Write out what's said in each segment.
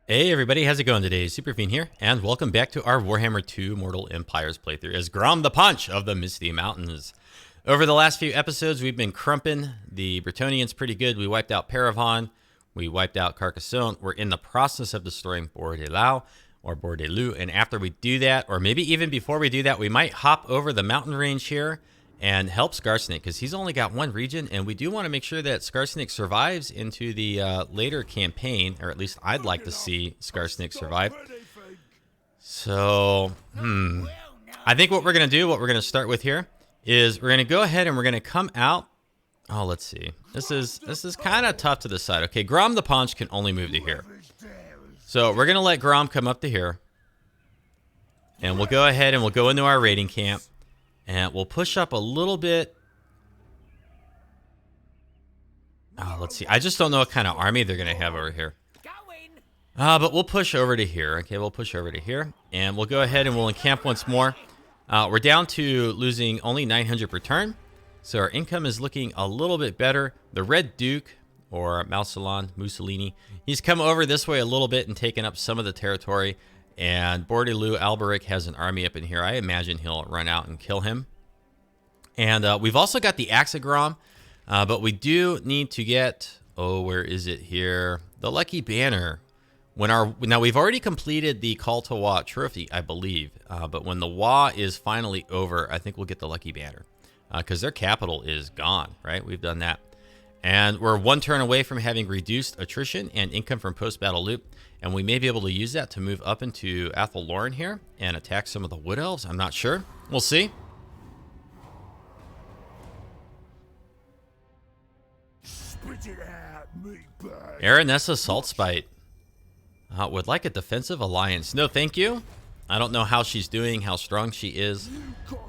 Hey everybody, how's it going today? Superfiend here, and welcome back to our Warhammer II Mortal Empires playthrough as Grom the Paunch of the Misty Mountains. Over the last few episodes, we've been crumping the Bretonnians pretty good. We wiped out Paravon, we wiped out Carcassonne. We're in the process of destroying Bordelao, or Bordelou, and after we do that, or maybe even before we do that, we might hop over the mountain range here and help Skarsnik, because he's only got one region, and we do want to make sure that Skarsnik survives into the later campaign, or at least I'd like to see Skarsnik survive. So, I think what we're going to do, what we're going to start with here, is we're going to go ahead and we're going to come out. Oh, let's see. This is kind of tough to decide. Okay, Grom the Paunch can only move to here. So we're going to let Grom come up to here. And we'll go ahead and we'll go into our raiding camp. And we'll push up a little bit. Oh, let's see. I just don't know what kind of army they're going to have over here. But we'll push over to here. Okay, we'll push over to here. And we'll go ahead and we'll encamp once more. We're down to losing only 900 per turn. So our income is looking a little bit better. The Red Duke, or Mussolini, he's come over this way a little bit and taken up some of the territory. And Bordelou Alberic has an army up in here. I imagine he'll run out and kill him. And we've also got the Axe of Grom, but we do need to get, where is it here? The Lucky Banner. Now we've already completed the Call to WAAAGH trophy, I believe. But when the WAAAGH is finally over, I think we'll get the Lucky Banner, because their capital is gone, right? We've done that. And we're one turn away from having reduced attrition and income from post-battle loot. And we may be able to use that to move up into Athel Loren here and attack some of the Wood Elves. I'm not sure. We'll see. Aranessa Saltspite would like a defensive alliance. No, thank you. I don't know how she's doing, how strong she is.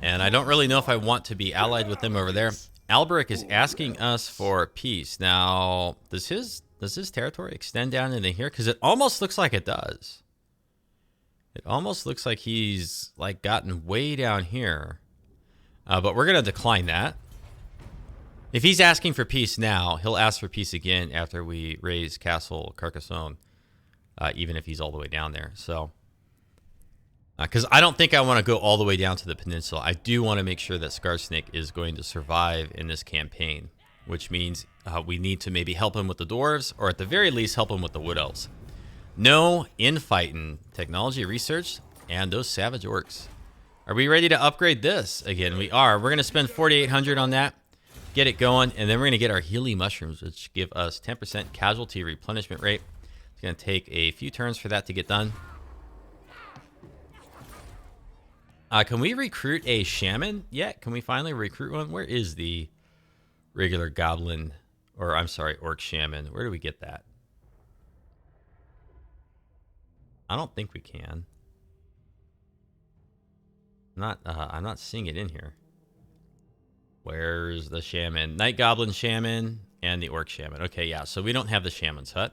And I don't really know if I want to be allied with them over there. Alberic is asking us for peace. Now, does his territory extend down into here? Because it almost looks like it does. It almost looks like he's like gotten way down here. But we're going to decline that. If he's asking for peace now, he'll ask for peace again after we raise Castle Carcassonne. Even if he's all the way down there. So, because I don't think I want to go all the way down to the peninsula. I do want to make sure that Skarsnik is going to survive in this campaign. Which means we need to maybe help him with the dwarves, or at the very least help him with the Wood Elves. No infighting technology research, and those savage orcs. Are we ready to upgrade this? Again, we are. We're going to spend 4,800 on that, get it going, and then we're going to get our Healy Mushrooms, which give us 10% casualty replenishment rate. It's going to take a few turns for that to get done. Can we recruit a shaman yet? Can we finally recruit one? Where is the regular goblin, or I'm sorry, orc shaman? Where do we get that? I don't think we can. I'm not seeing it in here. Where's the shaman? Night goblin shaman and the orc shaman. Okay, yeah, so we don't have the shaman's hut.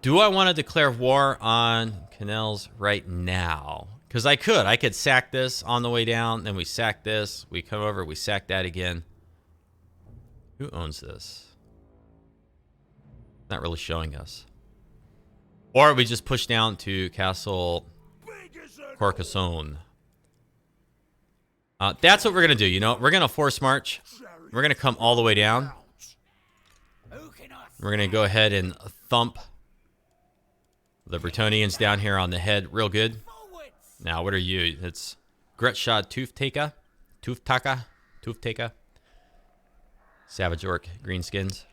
Do I want to declare war on Canals right now? Because I could sack this on the way down, then we sack this, we come over, we sack that again. Who owns this? Not really showing us. Or we just push down to Castle Carcassonne. That's what we're going to do, you know? We're going to force march. We're going to come all the way down. We're going to go ahead and thump the Bretonnians down here on the head real good. Now, what are you? It's Gretshad Tooftaka. Savage Orc, Greenskins.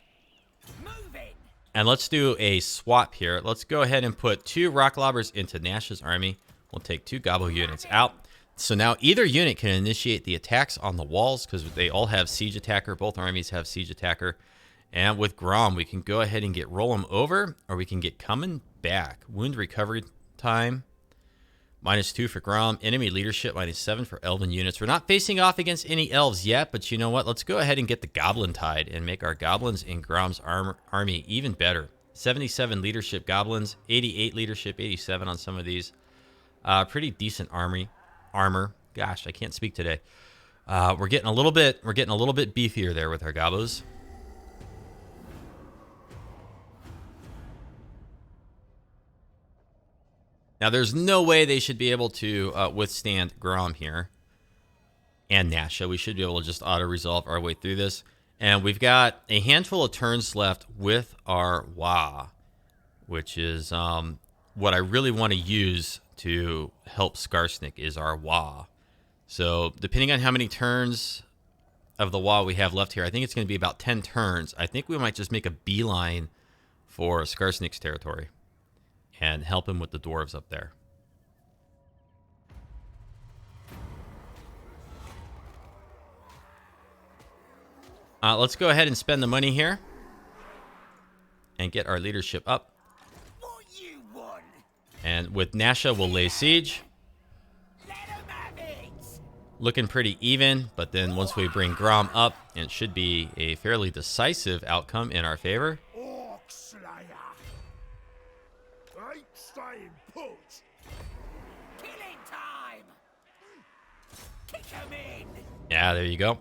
And let's do a swap here. Let's go ahead and put 2 Rock Lobbers into Nash's army. We'll take 2 Gobble units out. So now either unit can initiate the attacks on the walls, because they all have Siege Attacker. Both armies have Siege Attacker. And with Grom, we can go ahead and roll him over, or we can get coming back. Wound recovery time, -2 for Grom. Enemy leadership, -7 for Elven units. We're not facing off against any elves yet, but you know what? Let's go ahead and get the Goblin Tide and make our goblins in Grom's army even better. 77 leadership goblins, 88 leadership, 87 on some of these. Pretty decent armor. Gosh, I can't speak today. We're getting a little bit beefier there with our gobos. Now, there's no way they should be able to withstand Grom here. And Nasha. We should be able to just auto-resolve our way through this. And we've got a handful of turns left with our WAAAGH, which is what I really want to use to help Skarsnik is our WAAAGH. So depending on how many turns of the WAAAGH we have left here, I think it's going to be about 10 turns. I think we might just make a beeline for Skarsnik's territory and help him with the dwarves up there. Let's go ahead and spend the money here and get our leadership up. And with Nasha, we'll lay siege. Looking pretty even, but then once we bring Grom up, it should be a fairly decisive outcome in our favor. Yeah, there you go.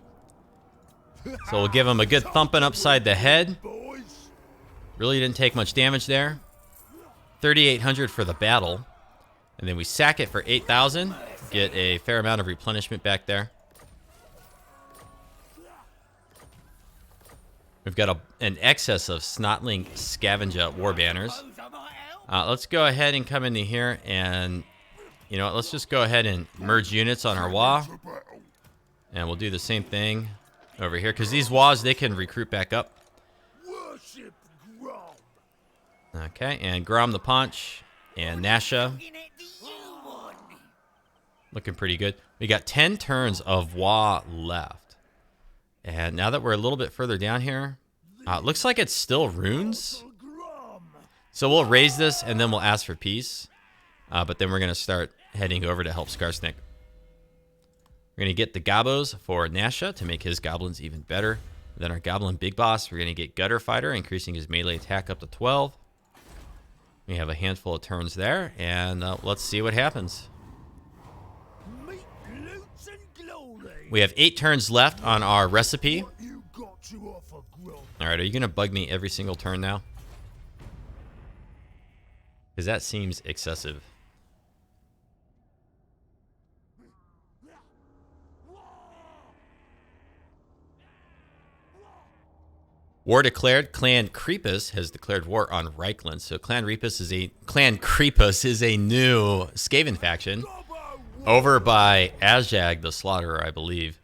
So we'll give him a good thumping upside the head. Really didn't take much damage there. 3,800 for the battle. And then we sack it for 8,000. Get a fair amount of replenishment back there. We've got an excess of Snotling Scavenger war banners. Let's go ahead and come into here and, you know what, let's just go ahead and merge units on our WAAAGH. And we'll do the same thing over here, because these WAAAGHs, they can recruit back up. Okay, and Grom the Paunch and Nasha. Looking pretty good. We got 10 turns of WAAAGH left. And now that we're a little bit further down here, it looks like it's still runes. So we'll raise this and then we'll ask for peace. But then we're going to start heading over to help Skarsnik. We're going to get the Gobos for Nasha to make his goblins even better. Then our Goblin Big Boss, we're going to get Gutter Fighter, increasing his melee attack up to 12. We have a handful of turns there, and let's see what happens. We have 8 turns left on our recipe. Alright, are you going to bug me every single turn now? Because that seems excessive. War declared. Clan Creepus has declared war on Reichland. So Clan Creepus is a new Skaven faction over by WAAAGH the Slaughterer, I believe.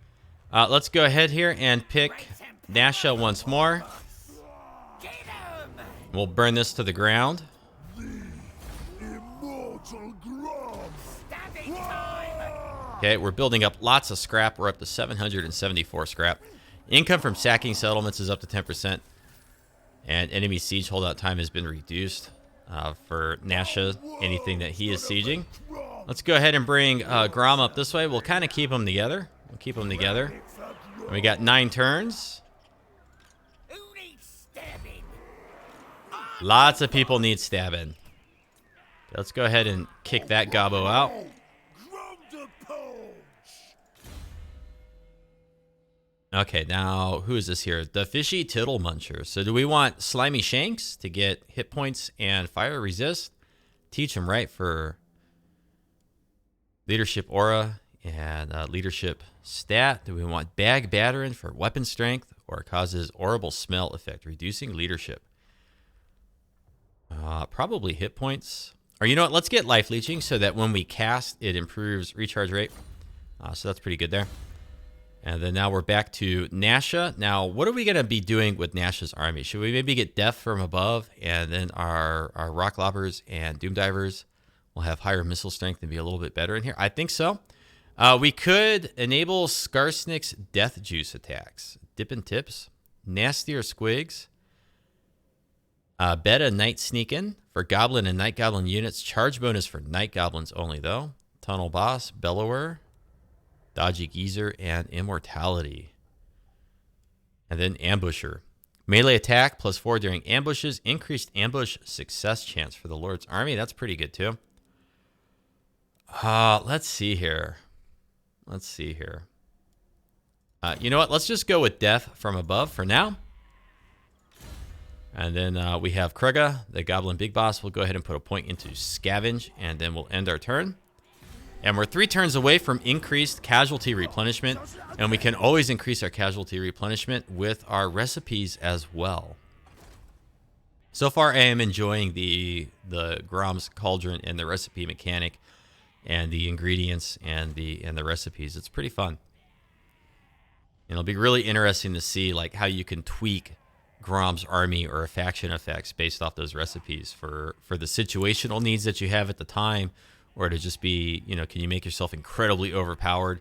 Let's go ahead here and pick Nasha once more. We'll burn this to the ground. Okay, we're building up lots of scrap. We're up to 774 scrap. Income from sacking settlements is up to 10%. And enemy siege holdout time has been reduced for Nasha, anything that he is sieging. Let's go ahead and bring Grom up this way. We'll kind of keep them together. We'll keep them together. And we got 9 turns. Lots of people need stabbing. Let's go ahead and kick that gobbo out. Okay, now who is this here? The Fishy Tittle Muncher. So do we want Slimy Shanks to get hit points and fire resist? Teach him right for leadership aura and leadership stat. Do we want Bag Batterin for weapon strength or causes horrible smell effect, reducing leadership? Probably hit points. Or you know what? Let's get life leeching so that when we cast, it improves recharge rate. So that's pretty good there. And then now we're back to Nasha. Now, what are we going to be doing with Nasha's army? Should we maybe get Death from above, and then our Rock Lobbers and Doom Divers will have higher missile strength and be a little bit better in here? I think so. We could enable Skarsnik's Death Juice attacks. Dippin' Tips, Nastier Squigs, Beta Night Sneakin' for Goblin and Night Goblin units. Charge bonus for Night Goblins only, though. Tunnel Boss, Bellower, Dodgy Geezer, and Immortality. And then Ambusher. Melee attack +4 during ambushes. Increased ambush success chance for the Lord's army. That's pretty good too. Let's see here. You know what? Let's just go with Death from above for now. And then we have Krugga, the Goblin Big Boss. We'll go ahead and put a point into Scavenge, and then we'll end our turn. And we're 3 turns away from increased casualty replenishment, and we can always increase our casualty replenishment with our recipes as well. So far, I am enjoying the Grom's Cauldron and the recipe mechanic, and the ingredients and the recipes. It's pretty fun. And it'll be really interesting to see like how you can tweak Grom's army or faction effects based off those recipes for the situational needs that you have at the time, or to just be, you know, can you make yourself incredibly overpowered?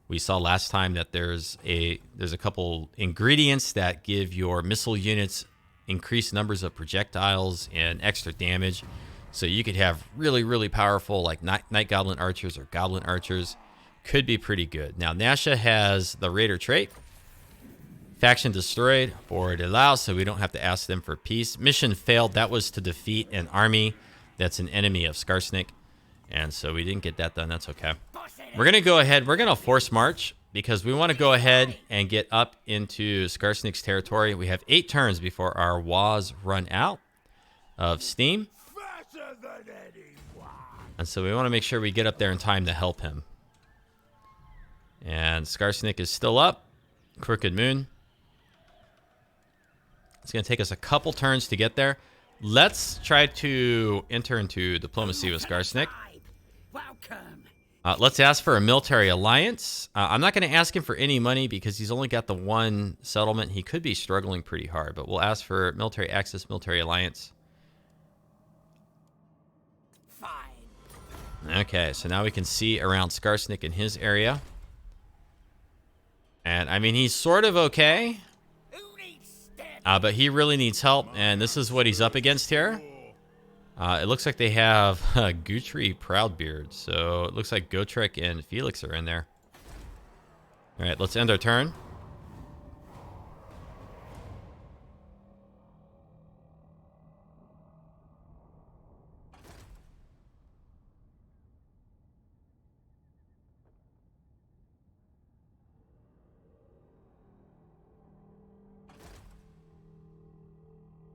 We saw last time that there's a couple ingredients that give your missile units increased numbers of projectiles and extra damage. So you could have really, really powerful like Night Goblin Archers or Goblin Archers. Could be pretty good. Now, Nasha has the Raider trait. Faction destroyed, board allows, so we don't have to ask them for peace. Mission failed. That was to defeat an army that's an enemy of Skarsnik. And so we didn't get that done. That's okay. We're going to go ahead. We're going to force march because we want to go ahead and get up into Skarsnik's territory. We have 8 turns before our WAAAGH run out of steam. And so we want to make sure we get up there in time to help him. And Skarsnik is still up. Crooked Moon. It's going to take us a couple turns to get there. Let's try to enter into diplomacy with Skarsnik. Let's ask for a military alliance. I'm not going to ask him for any money because he's only got the 1 settlement. He could be struggling pretty hard, but we'll ask for military access, military alliance. Okay, so now we can see around Skarsnik in his area. And, I mean, he's sort of okay. But he really needs help, and this is what he's up against here. It looks like they have Guthrie Proudbeard, so it looks like Gotrek and Felix are in there. All right, let's end our turn.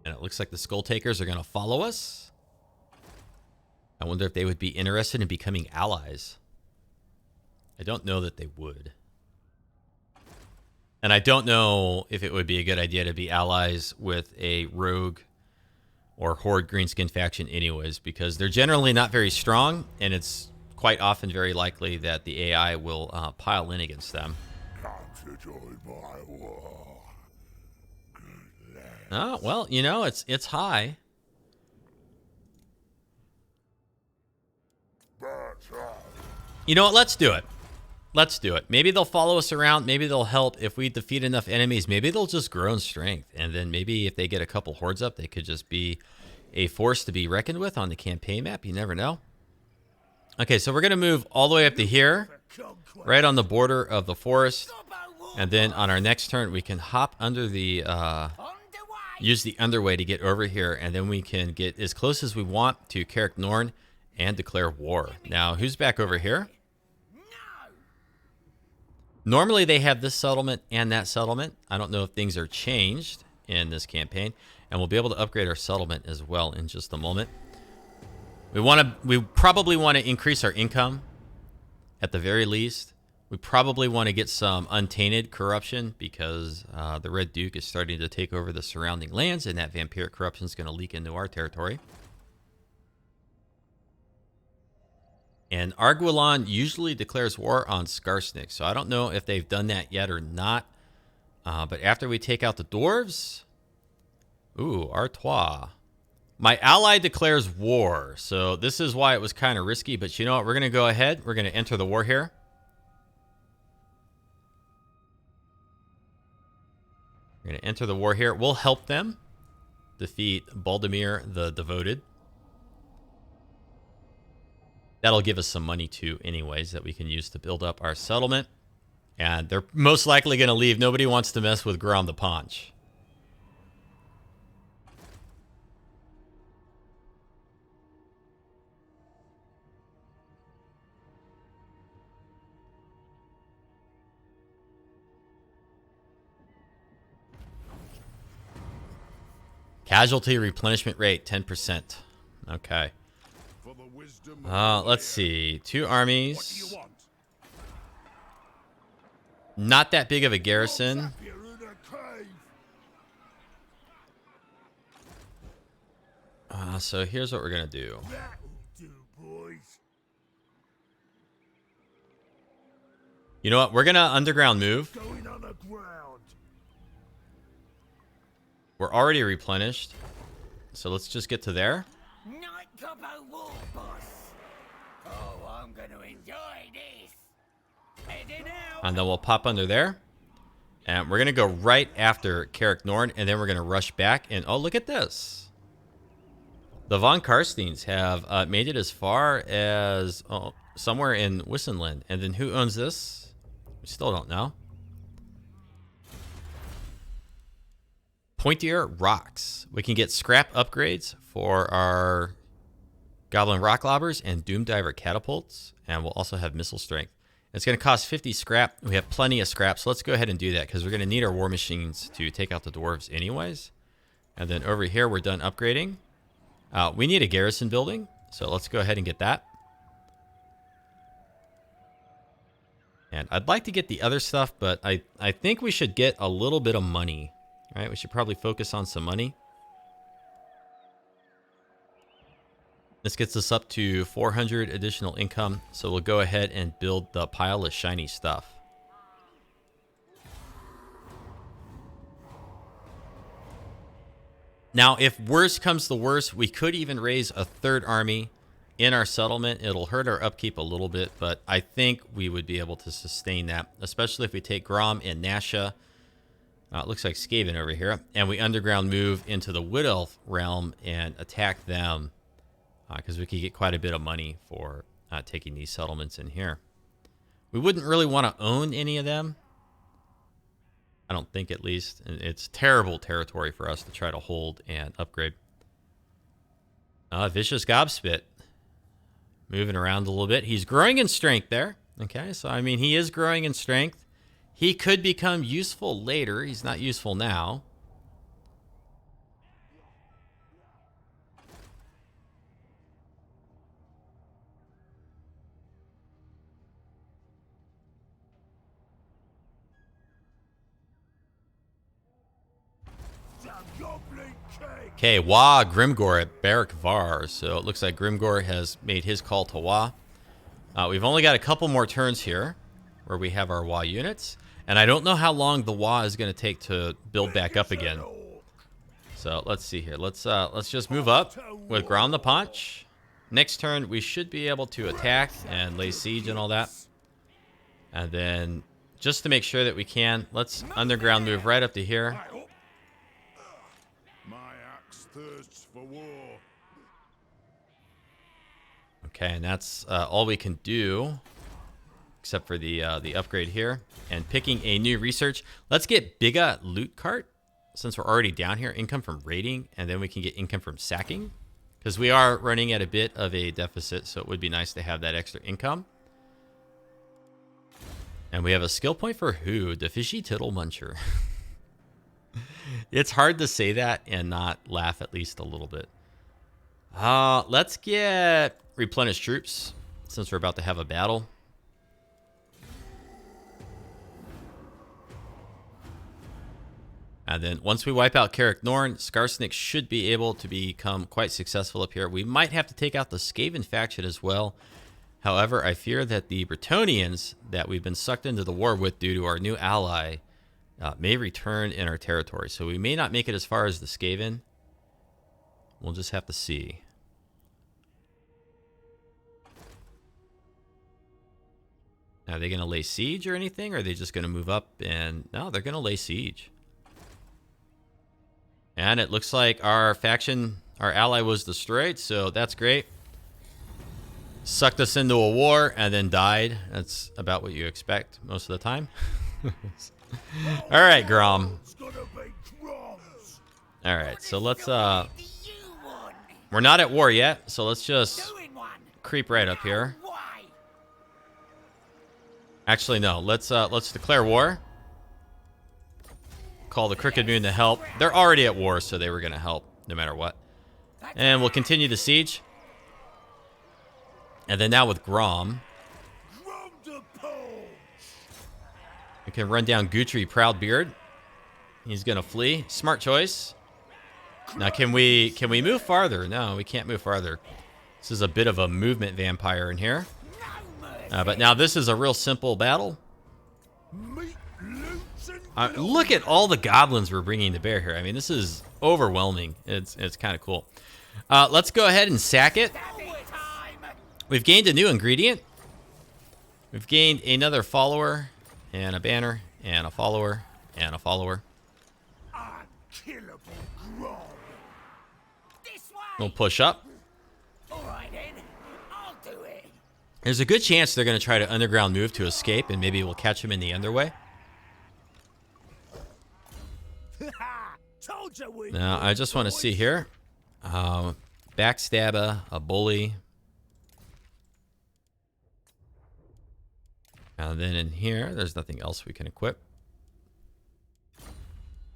And it looks like the Skull Takers are going to follow us. I wonder if they would be interested in becoming allies. I don't know that they would. And I don't know if it would be a good idea to be allies with a rogue or horde greenskin faction anyways, because they're generally not very strong, and it's quite often very likely that the AI will pile in against them. Oh, well, you know, it's high. You know what? Let's do it. Let's do it. Maybe they'll follow us around. Maybe they'll help if we defeat enough enemies. Maybe they'll just grow in strength. And then maybe if they get a couple hordes up, they could just be a force to be reckoned with on the campaign map. You never know. Okay, so we're going to move all the way up to here, right on the border of the forest. And then on our next turn, we can hop under the... use the underway to get over here, and then we can get as close as we want to Carrick Norn and declare war. Now, who's back over here? Normally, they have this settlement and that settlement. I don't know if things are changed in this campaign, and we'll be able to upgrade our settlement as well in just a moment. We probably want to increase our income at the very least. We probably want to get some untainted corruption because the Red Duke is starting to take over the surrounding lands, and that vampiric corruption is going to leak into our territory. And Arguelon usually declares war on Skarsnik, so I don't know if they've done that yet or not. But after we take out the dwarves... Ooh, Artois. My ally declares war, so this is why it was kind of risky. But you know what? We're going to go ahead. We're going to enter the war here. We're going to enter the war here. We'll help them defeat Baldemir the Devoted. That'll give us some money too anyways that we can use to build up our settlement. And they're most likely going to leave. Nobody wants to mess with Grom the Paunch. Casualty replenishment rate, 10%. Okay. Let's see. 2 armies. Not that big of a garrison. So here's what we're going to do. You know what? We're going to underground move. We're already replenished. So let's just get to there. And then we'll pop under there. And we're going to go right after Carrick Norn. And then we're going to rush back. And oh, look at this. The Von Karsteins have made it as far as somewhere in Wissenland. And then who owns this? We still don't know. Pointier Rocks. We can get scrap upgrades for our Goblin Rock Lobbers and Doom Diver Catapults. And we'll also have missile strength. It's going to cost 50 scrap. We have plenty of scrap, so let's go ahead and do that because we're going to need our war machines to take out the dwarves anyways. And then over here, we're done upgrading. We need a garrison building, so let's go ahead and get that. And I'd like to get the other stuff, but I think we should get a little bit of money. All right, we should probably focus on some money. This gets us up to 400 additional income, so we'll go ahead and build the pile of shiny stuff. Now, if worse comes to worse, we could even raise a 3rd army in our settlement. It'll hurt our upkeep a little bit, but I think we would be able to sustain that, especially if we take Grom and Nasha. It looks like Skaven over here. And we underground move into the Wood Elf realm and attack them. Because we could get quite a bit of money for taking these settlements in here. We wouldn't really want to own any of them. I don't think, at least. It's terrible territory for us to try to hold and upgrade. Vicious Gobspit. Moving around a little bit. He's growing in strength there. Okay, so I mean, he is growing in strength. He could become useful later. He's not useful now. Okay, WAAAGH Grimgor at Barrack Var. So it looks like Grimgor has made his call to WAAAGH. We've only got a couple more turns here where we have our WAAAGH units. And I don't know how long the WAAAGH is going to take to build back up again. So let's see here. Let's just move up with Grom the Paunch. Next turn, we should be able to attack and lay siege and all that. And then just to make sure that we can, let's underground move right up to here. Okay, and that's all we can do, except for the upgrade here. And picking a new research. Let's get Bigga Loot Cart, since we're already down here. Income from raiding, and then we can get income from sacking. Because we are running at a bit of a deficit, so it would be nice to have that extra income. And we have a skill point for who? The Fishy Tittle Muncher. It's hard to say that and not laugh at least a little bit. Let's get Replenish Troops, since we're about to have a battle. And then once we wipe out Carrick Norn, Skarsnik should be able to become quite successful up here. We might have to take out the Skaven faction as well. However, I fear that the Bretonnians that we've been sucked into the war with due to our new ally may return in our territory. So we may not make it as far as the Skaven. We'll just have to see. Are they going to lay siege or anything? Or are they just going to move up and... No, they're going to lay siege. And it looks like our faction, our ally was destroyed, so that's great. Sucked us into a war and then died. That's about what you expect most of the time. All right, Grom. All right, so let's... We're not at war yet, so let's just creep right up here. Actually, no. Let's declare war. Call the Crooked Moon to help. They're already at war, so they were going to help. no matter what. And we'll continue the siege. And then now with Grom, Grom the Paunch. we can run down Guthrie Proudbeard. He's gonna flee. Smart choice. Now can we move farther? No, we can't move farther. This is a bit of a movement vampire in here. But now this is a real simple battle. Look at all the goblins we're bringing to bear here. I mean, this is overwhelming. It's kind of cool. Let's go ahead and sack it. We've gained a new ingredient. We've gained another follower, and a banner, and a follower, and a follower. We'll push up. All right, then. I'll do it. There's a good chance they're going to try to underground move to escape, and maybe we'll catch them in the underway. Told you we Now, I just want to see here. Backstabber, a bully. And then in here, there's nothing else we can equip.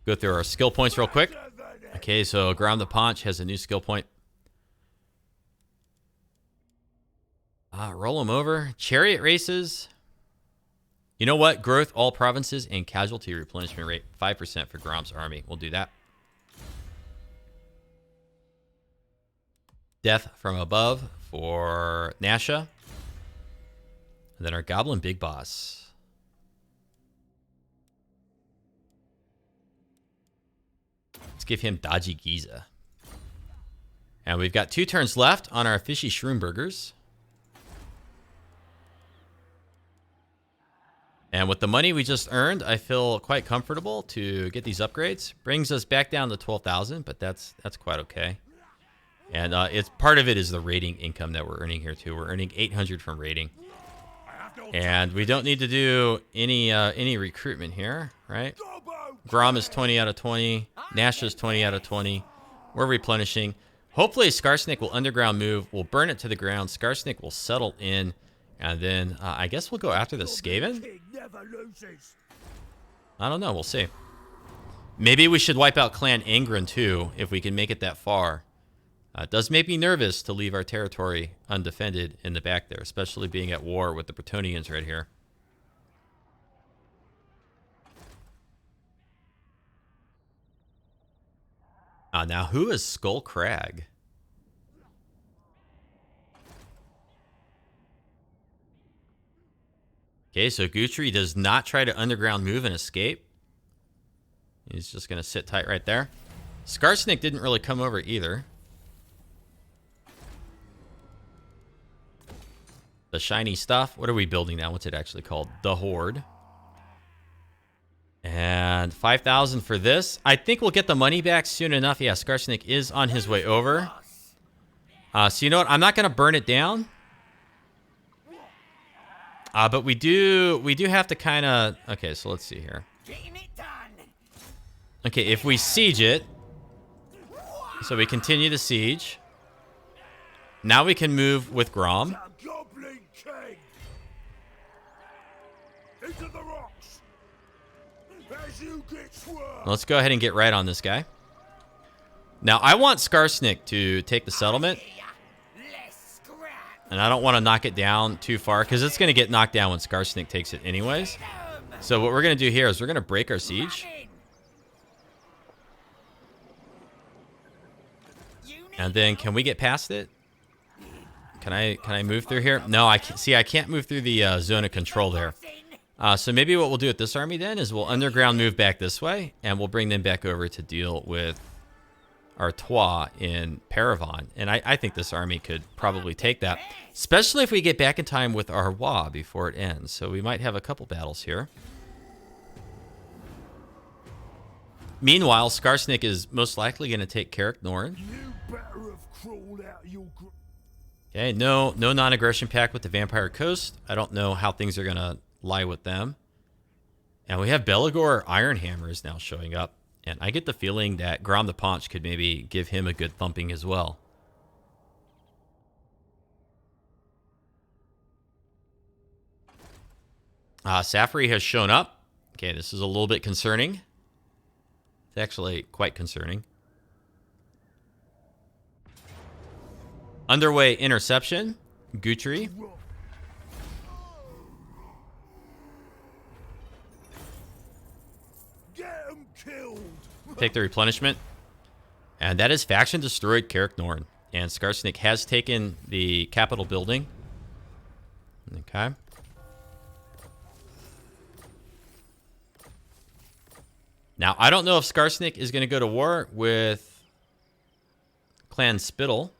Go through our skill points real quick. Okay, so Grom the Paunch has a new skill point. Roll them over. Chariot races. You know what? Growth, all provinces, and casualty replenishment rate. 5% for Grom's army. We'll do that. Death from above for Nasha. And then our Goblin Big Boss. Let's give him Dodgy Giza. And we've got 2 turns left on our Fishy Shroomburgers. And with the money we just earned, I feel quite comfortable to get these upgrades. Brings us back down to 12,000, but that's quite okay. And it's part of it is the rating income that we're earning here too. We're earning 800 from rating. And we don't need to do any recruitment here, right? Grom is 20 out of 20. Nash is 20 out of 20. We're replenishing. Hopefully Skarsnik will underground move. We'll burn it to the ground. Skarsnik will settle in. And then I guess we'll go after the Skaven. I don't know. We'll see. Maybe we should wipe out Clan Angren too if we can make it that far. It does make me nervous to leave our territory undefended in the back there, especially being at war with the Bretonnians right here. Now, who is Skull Crag? Okay, so Guthrie does not try to underground move and escape. He's just going to sit tight right there. Skarsnik didn't really come over either. The shiny stuff. What are we building now? What's it actually called? The Horde. And 5,000 for this. I think we'll get the money back soon enough. Yeah, Skarsnik is on his way over. So you know what? I'm not going to burn it down. But we do have to kind of... Okay, so let's see here. Okay, if we siege it... So we continue the siege. Now we can move with Grom. Let's go ahead and get right on this guy. Now, I want Skarsnik to take the settlement. And I don't want to knock it down too far, because it's going to get knocked down when Skarsnik takes it anyways. So what we're going to do here is we're going to break our siege. And then, can we get past it? Can I move through here? No, I can't. See, I can't move through the zone of control there. So maybe what we'll do with this army then is we'll underground move back this way, and we'll bring them back over to deal with Artois in Paravon. And I think this army could probably take that, especially if we get back in time with our WAAAGH before it ends. So we might have a couple battles here. Meanwhile, Skarsnik is most likely going to take Carrick Norn. Okay, no non-aggression pact with the Vampire Coast. I don't know how things are going to lie with them. And we have Belagor Ironhammer is now showing up. And I get the feeling that Grom the Paunch could maybe give him a good thumping as well. Safri has shown up. Okay, this is a little bit concerning. It's actually quite concerning. Underway interception. Guthrie. Get 'em killed. Take the replenishment. And that is faction destroyed Carrick Norn. And Skarsnik has taken the Capitol building. Okay. Now, I don't know if Skarsnik is going to go to war with Clan Spittle.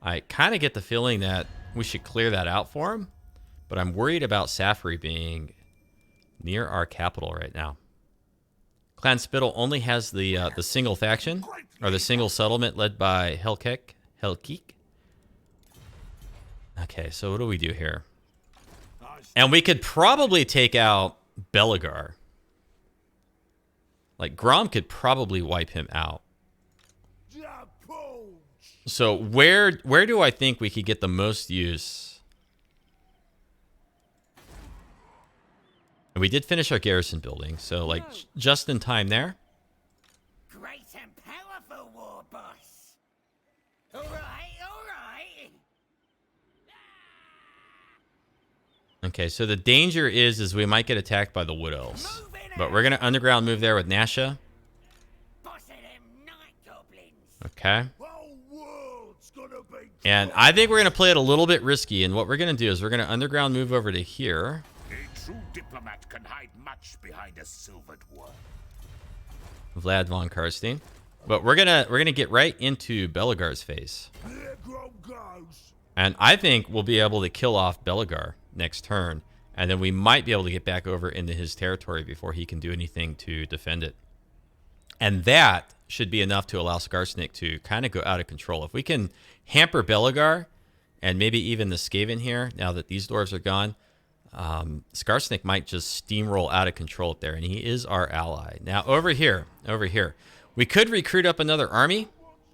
I kind of get the feeling that we should clear that out for him. But I'm worried about Safri being near our capital right now. Clan Spittle only has the single faction, or the single settlement led by Helkeek. Okay, so what do we do here? And we could probably take out WAAAGH. Like, Grom could probably wipe him out. So where do I think we could get the most use? And we did finish our garrison building, so like just in time there. Great and powerful, war boss. All right. Okay, so the danger is we might get attacked by the Wood Elves. But we're going to underground move there with Nasha. Boss of them night goblins. Okay. Whole world's gonna be And I think we're going to play it a little bit risky. And what we're going to do is we're going to underground move over to here. A true diplomat can hide much behind a silvered word. Vlad von Karstein. But we're gonna get right into WAAAGH's face. Here Grom goes. And I think we'll be able to kill off WAAAGH next turn. And then we might be able to get back over into his territory before he can do anything to defend it. And that should be enough to allow Skarsnik to kind of go out of control. If we can hamper WAAAGH and maybe even the Skaven here, now that these dwarves are gone, Skarsnik might just steamroll out of control up there. And he is our ally. Now, over here. We could recruit up another army.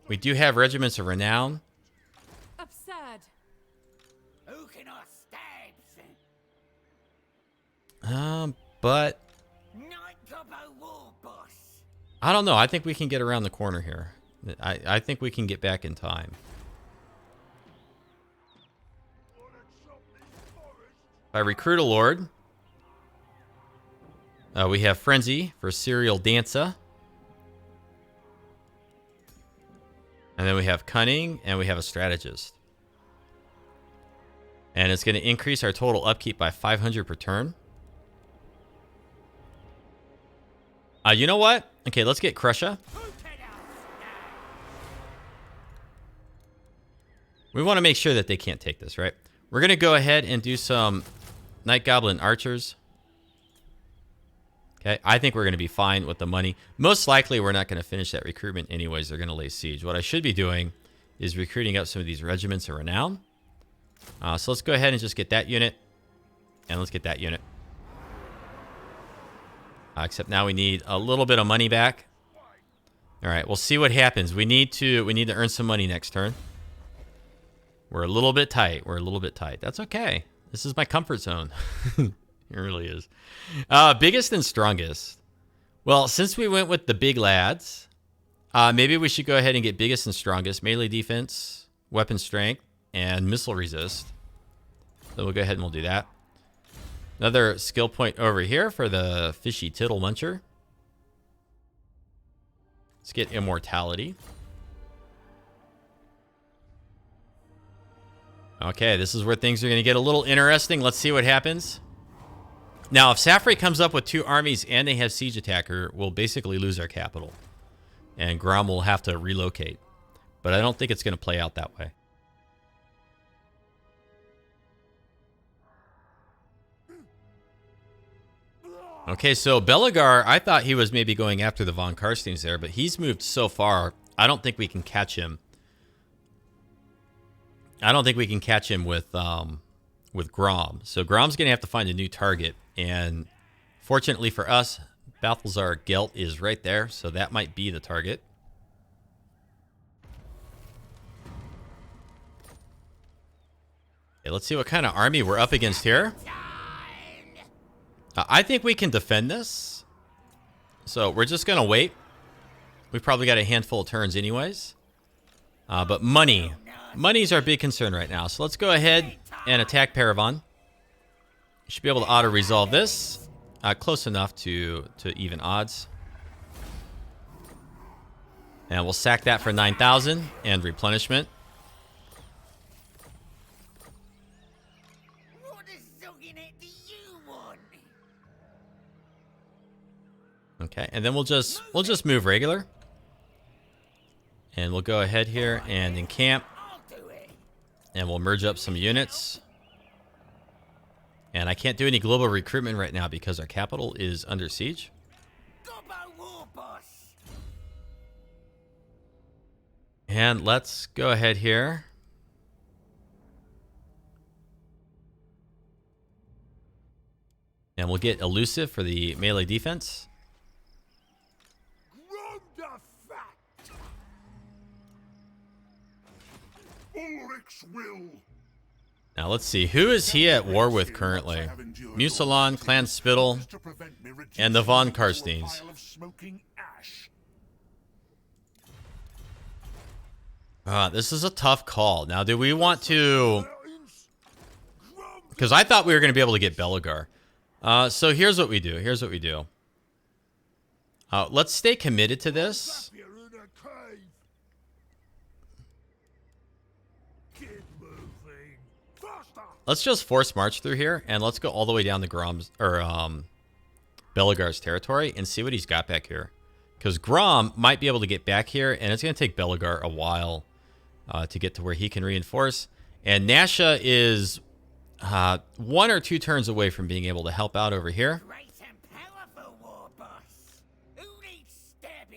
We do have regiments of renown. Absurd. Who can I stabs? But Night gobbo war boss. I don't know. I think we can get around the corner here. I think we can get back in time. If I recruit a lord, we have Frenzy for Serial Dancer. And then we have Cunning, and we have a Strategist. And it's going to increase our total upkeep by 500 per turn. You know what? Okay, let's get Crusher. We want to make sure that they can't take this, right? We're going to go ahead and do some Night Goblin Archers. Okay, I think we're going to be fine with the money. Most likely, we're not going to finish that recruitment anyways. They're going to lay siege. What I should be doing is recruiting up some of these regiments of renown. So let's go ahead and just get that unit. And let's get that unit. Except now we need a little bit of money back. All right, we'll see what happens. We need to earn some money next turn. We're a little bit tight. That's okay. This is my comfort zone. It really is. Biggest and strongest. Well, since we went with the big lads, maybe we should go ahead and get biggest and strongest. Melee defense, weapon strength, and missile resist. So we'll go ahead and we'll do that. Another skill point over here for the Fishy Tittle Muncher. Let's get immortality. Okay, this is where things are going to get a little interesting. Let's see what happens. Now, if Safri comes up with 2 armies and they have Siege Attacker, we'll basically lose our capital. And Grom will have to relocate. But I don't think it's going to play out that way. Okay, so WAAAGH, I thought he was maybe going after the Von Karsteins there, but he's moved so far, I don't think we can catch him. I don't think we can catch him with Grom. So Grom's going to have to find a new target. And fortunately for us, Balthazar Gelt is right there, so that might be the target. Okay, let's see what kind of army we're up against here. I think we can defend this. So we're just going to wait. We've probably got a handful of turns anyways. But money. Money's our big concern right now. So let's go ahead and attack Paravan. Should be able to auto-resolve this. Close enough to even odds. And we'll sack that for 9,000 and replenishment. Okay, and then we'll just move regular. And we'll go ahead here and encamp. And we'll merge up some units. And I can't do any global recruitment right now because our capital is under siege. And let's go ahead here. And we'll get elusive for the melee defense. Now let's see, who is he at war with currently? Musalon, Clan Spittle, and the Von Karsteins. This is a tough call. Now, do we want to... Because I thought we were going to be able to get Belagar. So here's what we do. Let's stay committed to this. Let's just force march through here, and let's go all the way down to Belagar's territory and see what he's got back here. Because Grom might be able to get back here, and it's going to take Belagar a while to get to where he can reinforce. And Nasha is 1 or 2 turns away from being able to help out over here.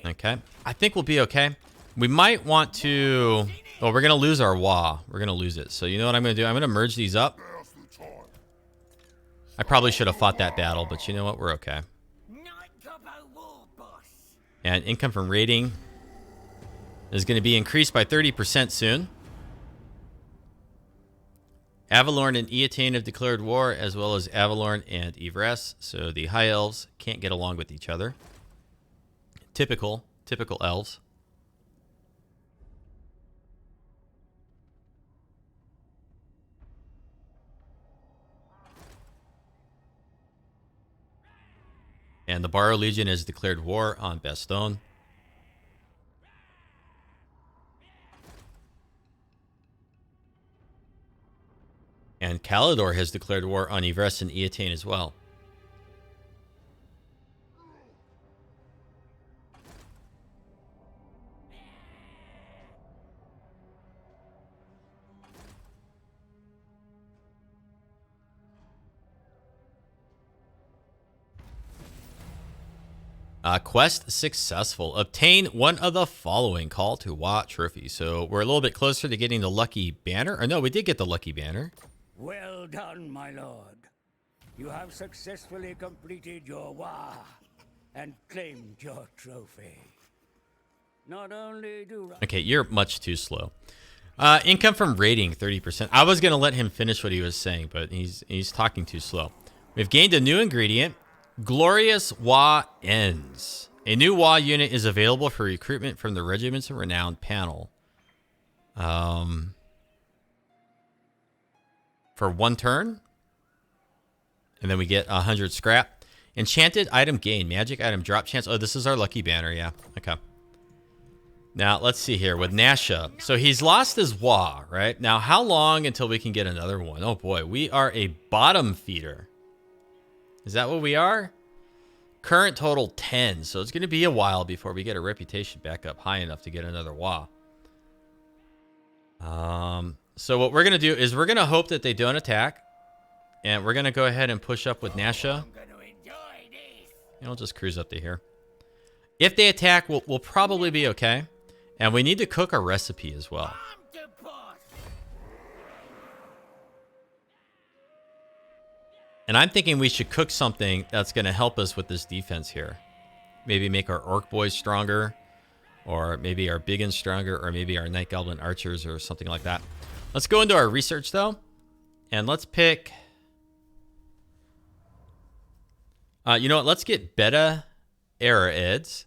Okay, I think we'll be okay. We might want to... Oh, we're going to lose our WAAAGH. We're going to lose it. So you know what I'm going to do? I'm going to merge these up. I probably should have fought that battle, but you know what? We're okay. And income from raiding is going to be increased by 30% soon. Avalorn and Eataine have declared war, as well as Avalorn and Ivres. So the High Elves can't get along with each other. Typical elves. And the Barrow Legion has declared war on Bastogne. And Calidor has declared war on Ivres and Eataine as well. Quest successful. Obtain one of the following Call to WAAAGH trophies. So we're a little bit closer to getting the lucky banner. Or no, we did get the lucky banner. Well done, my lord. You have successfully completed your WAAAGH and claimed your trophy. Not only do... Okay, you're much too slow. Income from raiding, 30%. I was going to let him finish what he was saying, but he's talking too slow. We've gained a new ingredient. Glorious WAAAGH Ends. A new WAAAGH unit is available for recruitment from the Regiments of Renown panel. For 1 turn. And then we get 100 scrap. Enchanted item gain. Magic item drop chance. Oh, this is our lucky banner. Yeah. Okay. Now, let's see here with Nasha. So he's lost his WAAAGH, right? Now, how long until we can get another one? Oh, boy. We are a bottom feeder. Is that what we are? Current total 10. So it's going to be a while before we get a reputation back up high enough to get another WAAAGH. So what we're going to do is we're going to hope that they don't attack. And we're going to go ahead and push up with Nasha. And we'll just cruise up to here. If they attack, we'll probably be okay. And we need to cook a recipe as well. And I'm thinking we should cook something that's going to help us with this defense here. Maybe make our Orc Boys stronger. Or maybe our Biggins stronger. Or maybe our Night Goblin Archers or something like that. Let's go into our research though. And let's pick... you know what? Let's get Beta Era Eds.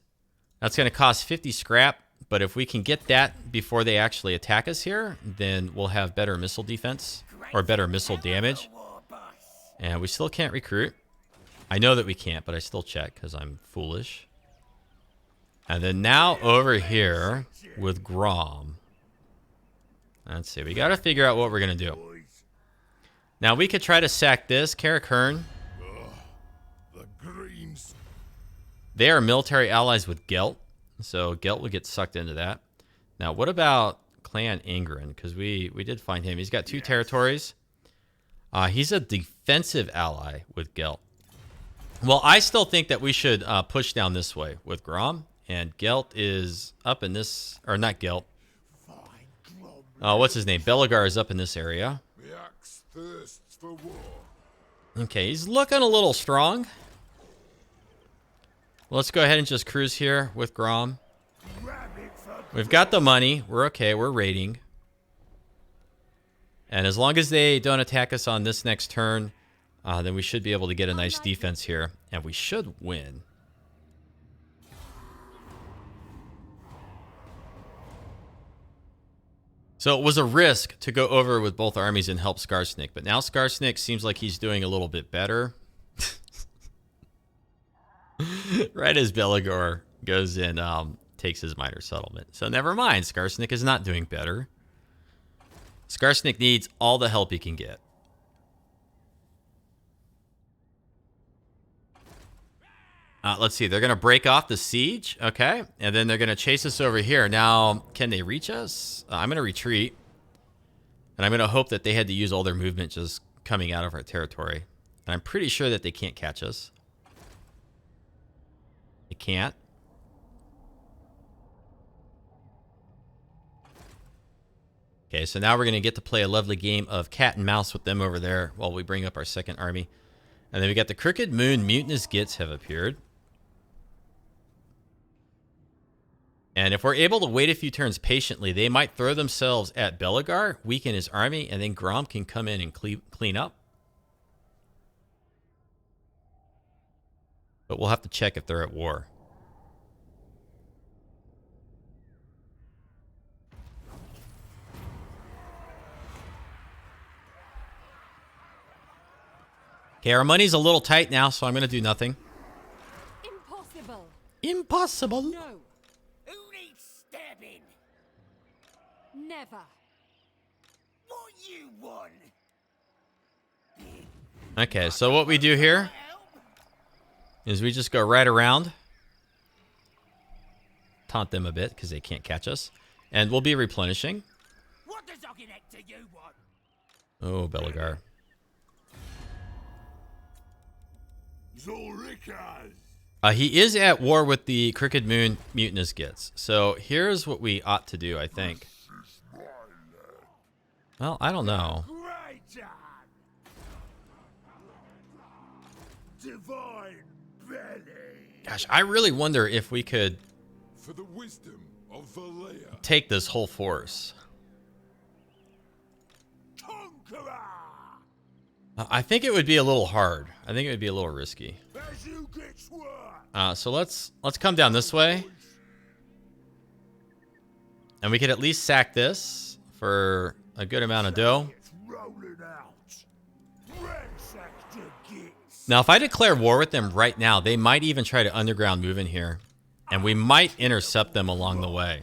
That's going to cost 50 scrap. But if we can get that before they actually attack us here, then we'll have better missile defense or better missile damage. And we still can't recruit. I know that we can't, but I still check because I'm foolish. And then now over here with Grom. Let's see. We got to figure out what we're going to do. Now we could try to sack this. Carrick Hearn. They are military allies with Gelt. So Gelt would get sucked into that. Now what about Clan Ingrid? Because we did find him. He's got 2 territories. He's a defensive ally with Gelt. Well, I still think that we should push down this way with Grom. And Gelt is up in this... Or not Gelt. What's his name? Belegar is up in this area. Okay, he's looking a little strong. Let's go ahead and just cruise here with Grom. We've got the money. We're okay. We're raiding. And as long as they don't attack us on this next turn, then we should be able to get a nice defense here. And we should win. So it was a risk to go over with both armies and help Skarsnik. But now Skarsnik seems like he's doing a little bit better. Right as Belegar goes in, takes his minor settlement. So never mind, Skarsnik is not doing better. Skarsnik needs all the help he can get. Let's see, they're going to break off the siege, okay? And then they're going to chase us over here. Now, can they reach us? I'm going to retreat. And I'm going to hope that they had to use all their movement just coming out of our territory. And I'm pretty sure that they can't catch us. They can't. Okay, so now we're going to get to play a lovely game of cat and mouse with them over there while we bring up our second army. And then we got the Crooked Moon Mutinous Gits have appeared. And if we're able to wait a few turns patiently, they might throw themselves at Belegar, weaken his army, and then Grom can come in and clean up. But we'll have to check if they're at war. Okay, our money's a little tight now, so I'm going to do nothing. Impossible. Impossible. No. Who needs stabbing? Never. What you want? Okay, so what we do here is we just go right around. Taunt them a bit because they can't catch us. And we'll be replenishing. What does Ogginector you want? Oh, Belegar. He is at war with the Crooked Moon Mutinous Gits. So here's what we ought to do, I think. Well, I don't know. Divine belly. Gosh, I really wonder if we could For the wisdom of Valea. take this whole force. Conqueror. I think it would be a little hard. I think it would be a little risky. As you get sworn. So let's come down this way. And we could at least sack this for a good amount of dough. It's rolling out. Ransack the gates. Now, if I declare war with them right now, they might even try to underground move in here. And we might intercept them along the way.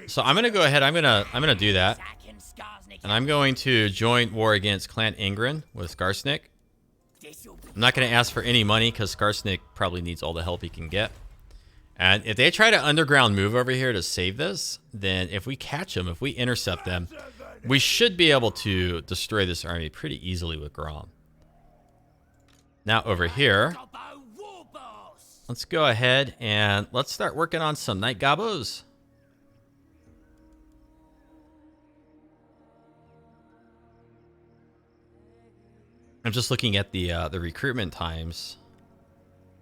So I'm going to go ahead. I'm going to do that. And I'm going to join war against Clan Ingrid with Skarsnik. I'm not going to ask for any money because Skarsnik probably needs all the help he can get. And if they try to underground move over here to save this, then if we catch them, if we intercept them, we should be able to destroy this army pretty easily with Grom. Now over here, let's go ahead and let's start working on some Night Gobos. I'm just looking at the recruitment times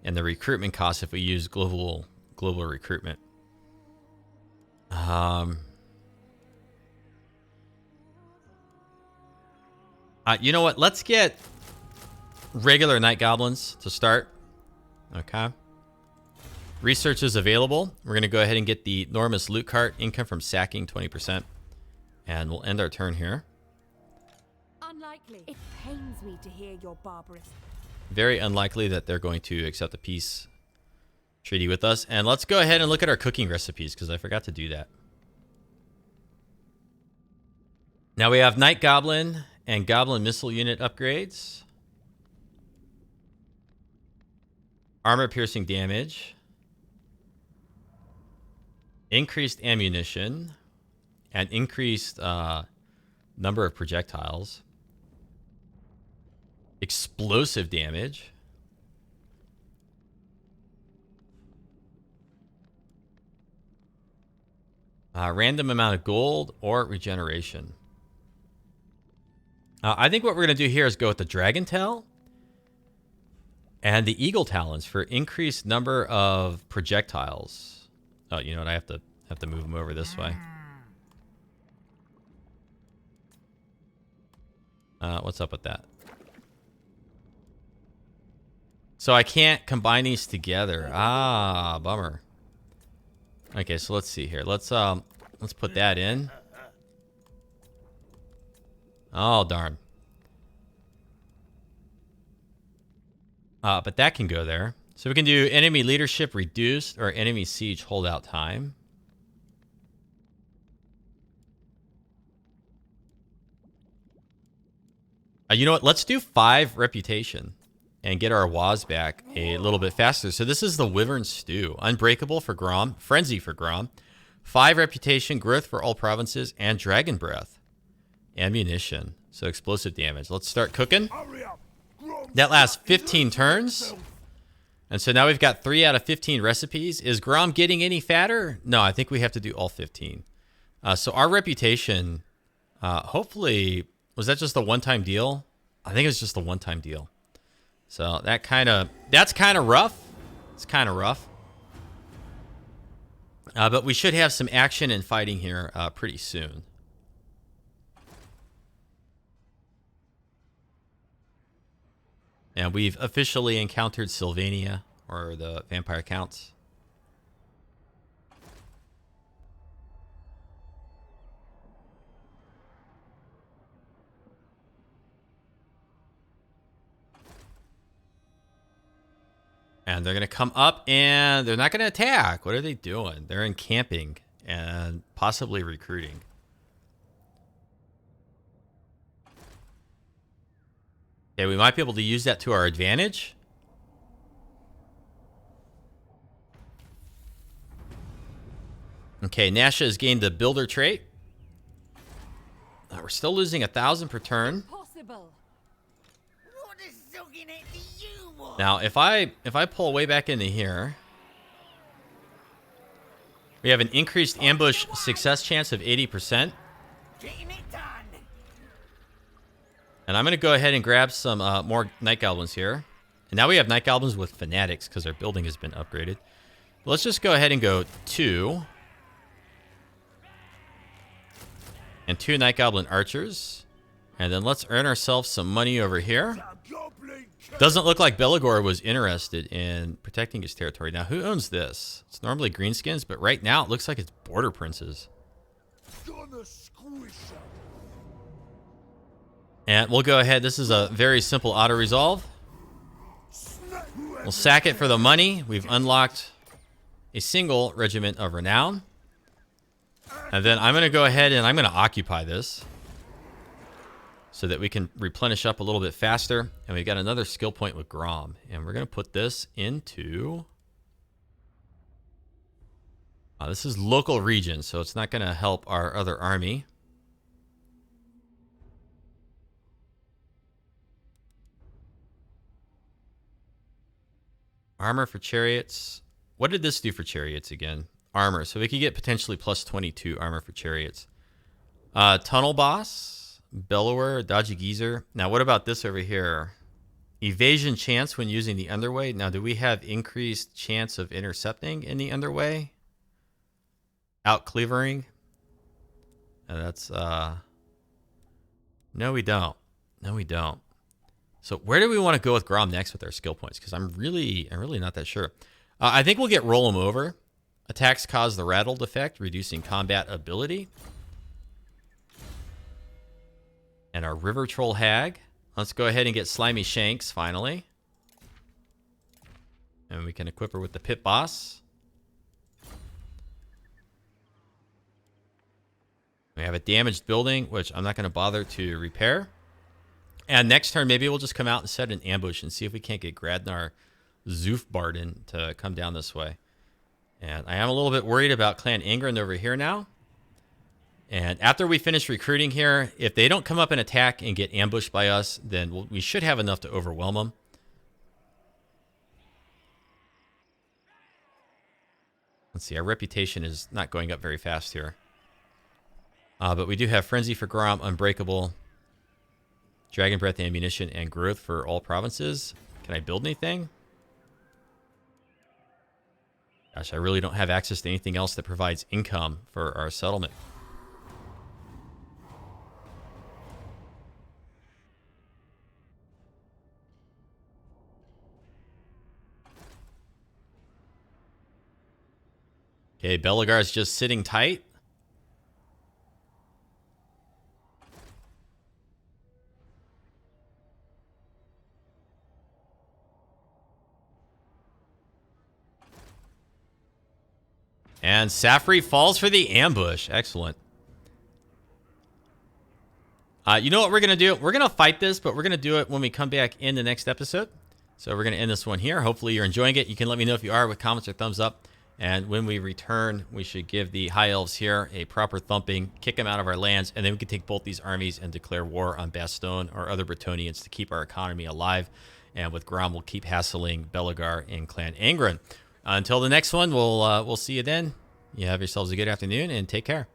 and the recruitment costs if we use global recruitment. You know what? Let's get regular Night Goblins to start. Okay. Research is available. We're going to go ahead and get the enormous loot cart. Income from sacking, 20%. And we'll end our turn here. Unlikely. It pains me to hear your barbarous. Very unlikely that they're going to accept a peace treaty with us. And let's go ahead and look at our cooking recipes, because I forgot to do that. Now we have Night Goblin and Goblin Missile Unit upgrades. Armor piercing damage. Increased ammunition. And increased number of projectiles. Explosive damage. Random amount of gold or regeneration. I think what we're going to do here is go with the Dragon Tail and the Eagle Talons for increased number of projectiles. Oh, you know what? I have to move them over this way. What's up with that? So I can't combine these together. Ah, bummer. Okay, so let's see here. Let's put that in. Oh, darn. But that can go there. So we can do enemy leadership reduced or enemy siege holdout time. You know what? Let's do 5 reputation and get our WAAAGH back a little bit faster. So this is the Wyvern Stew. Unbreakable for Grom. Frenzy for Grom. 5 reputation, growth for all provinces, and Dragon Breath. Ammunition. So explosive damage. Let's start cooking. That lasts 15 turns. And so now we've got 3 out of 15 recipes. Is Grom getting any fatter? No, I think we have to do all 15. So our reputation, hopefully, was that just a one-time deal? I think it was just a one-time deal. So that's kind of rough. It's kind of rough. But we should have some action and fighting here pretty soon. And we've officially encountered Sylvania, or the Vampire Counts. And they're going to come up and they're not going to attack. What are they doing? They're encamping and possibly recruiting. Okay, we might be able to use that to our advantage. Okay, Nasha has gained the builder trait. We're still losing 1,000 per turn. Impossible. Now, if I pull way back into here, we have an increased ambush success chance of 80%. And I'm going to go ahead and grab some more Night Goblins here. And now we have Night Goblins with Fanatics because our building has been upgraded. Let's just go ahead and go 2. And 2 Night Goblin Archers. And then let's earn ourselves some money over here. Doesn't look like Belagor was interested in protecting his territory. Now, who owns this? It's normally Greenskins, but right now it looks like it's Border Princes. And we'll go ahead. This is a very simple auto-resolve. We'll sack it for the money. We've unlocked a single Regiment of Renown. And then I'm going to go ahead and I'm going to occupy this, so that we can replenish up a little bit faster. And we've got another skill point with Grom. And we're going to put this into... this is local region, so it's not going to help our other army. Armor for Chariots. What did this do for Chariots again? Armor. So we could get potentially plus 22 armor for Chariots. Tunnel Boss. Bellower, Dodgy Geezer. Now, what about this over here? Evasion chance when using the underway. Now, do we have increased chance of intercepting in the underway? Out cleavering. That's no, we don't. No, we don't. So where do we want to go with Grom next with our skill points? Because I'm really not that sure. I think we'll get roll them over. Attacks cause the rattled effect, reducing combat ability. And our River Troll Hag. Let's go ahead and get Slimy Shanks, finally. And we can equip her with the Pit Boss. We have a damaged building, which I'm not going to bother to repair. And next turn, maybe we'll just come out and set an ambush and see if we can't get Gradnar Zoofbarden to come down this way. And I am a little bit worried about Clan Angren over here now. And after we finish recruiting here, if they don't come up and attack and get ambushed by us, then we should have enough to overwhelm them. Let's see, our reputation is not going up very fast here. But we do have Frenzy for Grom, Unbreakable, Dragon Breath Ammunition, and Growth for all provinces. Can I build anything? Gosh, I really don't have access to anything else that provides income for our settlement. Okay, Belagar's just sitting tight. And Safri falls for the ambush. Excellent. You know what we're going to do? We're going to fight this, but we're going to do it when we come back in the next episode. So we're going to end this one here. Hopefully you're enjoying it. You can let me know if you are with comments or thumbs up. And when we return, we should give the High Elves here a proper thumping, kick them out of our lands, and then we can take both these armies and declare war on Bastogne or other Bretonnians to keep our economy alive. And with Grom, we'll keep hassling Belagar and Clan Angren. Until the next one, we'll see you then. You have yourselves a good afternoon and take care.